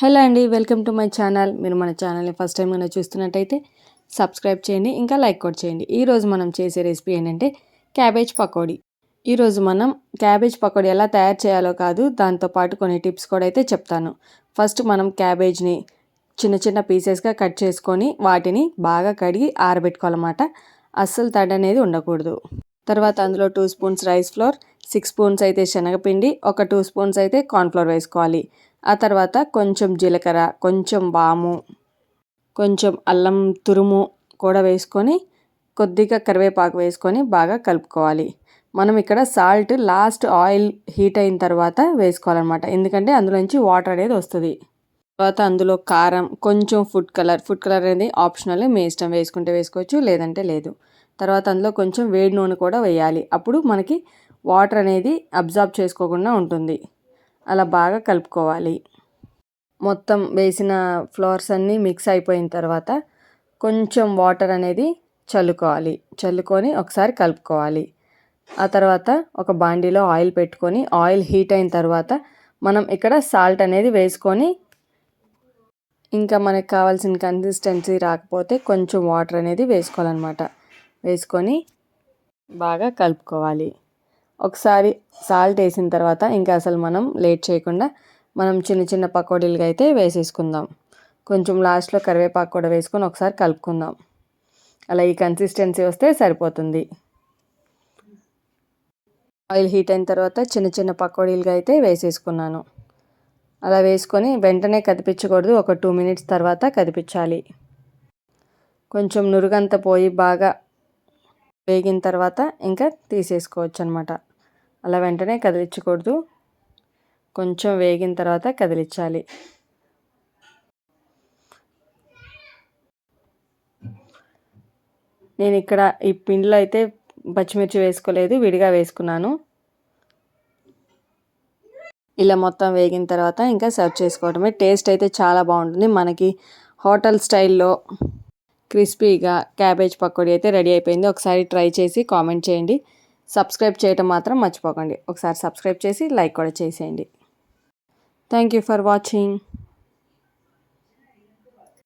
Hello అండి, welcome to my channel. మీరు మన ఛానల్ని ఫస్ట్ టైం కనుక చూస్తున్నట్టయితే సబ్స్క్రైబ్ చేయండి, ఇంకా లైక్ కూడా చేయండి. ఈరోజు మనం చేసే రెసిపీ ఏంటంటే క్యాబేజ్ పకోడీ. ఈరోజు మనం క్యాబేజ్ పకోడీ ఎలా తయారు చేయాలో కాదు, దాంతోపాటు కొన్ని టిప్స్ కూడా అయితే చెప్తాను. ఫస్ట్ మనం క్యాబేజ్ని చిన్న చిన్న పీసెస్గా కట్ చేసుకొని వాటిని బాగా కడిగి ఆరబెట్టుకోవాలన్నమాట. అస్సలు తడి అనేది ఉండకూడదు. తర్వాత అందులో 2 స్పూన్స్ రైస్ ఫ్లోర్, 6 స్పూన్స్ అయితే శనగపిండి, ఒక 2 స్పూన్స్ అయితే కార్న్ఫ్లోర్ వేసుకోవాలి. ఆ తర్వాత కొంచెం జీలకర్ర, కొంచెం వాము, కొంచెం అల్లం తురుము కూడా వేసుకొని కొద్దిగా కరివేపాకు వేసుకొని బాగా కలుపుకోవాలి. మనం ఇక్కడ సాల్ట్ లాస్ట్ ఆయిల్ హీట్ అయిన తర్వాత వేసుకోవాలన్నమాట, ఎందుకంటే అందులో నుంచి వాటర్ అనేది వస్తుంది. తర్వాత అందులో కారం, కొంచెం ఫుడ్ కలర్ అనేది ఆప్షనల్, మీ ఇష్టం, వేసుకుంటే వేసుకోవచ్చు లేదంటే లేదు. తర్వాత అందులో కొంచెం వేడి నూనె కూడా వేయాలి, అప్పుడు మనకి వాటర్ అనేది అబ్జార్బ్ చేసుకోకుండా ఉంటుంది. అలా బాగా కలుపుకోవాలి. మొత్తం వేసిన ఫ్లవర్స్ అన్నీ మిక్స్ అయిపోయిన తర్వాత కొంచెం వాటర్ అనేది చల్లుకొని ఒకసారి కలుపుకోవాలి. ఆ తర్వాత ఒక బాండీలో ఆయిల్ పెట్టుకొని ఆయిల్ హీట్ అయిన తర్వాత మనం ఇక్కడ సాల్ట్ అనేది వేసుకొని, ఇంకా మనకు కావాల్సిన కన్సిస్టెన్సీ రాకపోతే కొంచెం వాటర్ అనేది వేసుకోవాలన్నమాట. వేసుకొని బాగా కలుపుకోవాలి. ఒకసారి సాల్ట్ వేసిన తర్వాత ఇంకా అసలు మనం లేట్ చేయకుండా మనం చిన్న చిన్న పకోడీలుగా అయితే వేసేసుకుందాం. కొంచెం లాస్ట్లో కరివేపాకు కూడా వేసుకొని ఒకసారి కలుపుకుందాం. అలా ఈ కన్సిస్టెన్సీ వస్తే సరిపోతుంది. ఆయిల్ హీట్ అయిన తర్వాత చిన్న చిన్న పకోడీలుగా అయితే వేసేసుకున్నాను. అలా వేసుకొని వెంటనే కదిపించకూడదు, ఒక 2 మినిట్స్ తర్వాత కదిపించాలి. కొంచెం నురుగంతా పోయి బాగా వేగిన తర్వాత ఇంకా తీసేసుకోవచ్చు అనమాట. అలా వెంటనే కదిలించకూడదు, కొంచెం వేగిన తర్వాత కదిలించాలి. నేను ఇక్కడ ఈ పిండిలో అయితే పచ్చిమిర్చి వేసుకోలేదు, విడిగా వేసుకున్నాను. ఇలా మొత్తం వేగిన తర్వాత ఇంకా సర్వ్ చేసుకోవడమే. టేస్ట్ అయితే చాలా బాగుంటుంది. మనకి హోటల్ స్టైల్లో క్రిస్పీగా క్యాబేజ్ పకోడీ అయితే రెడీ అయిపోయింది. ఒకసారి ట్రై చేసి కామెంట్ చేయండి. సబ్స్క్రైబ్ చేయటం మాత్రం మర్చిపోకండి. ఒకసారి సబ్స్క్రైబ్ చేసి లైక్ కూడా చేసేయండి. Thank you for watching.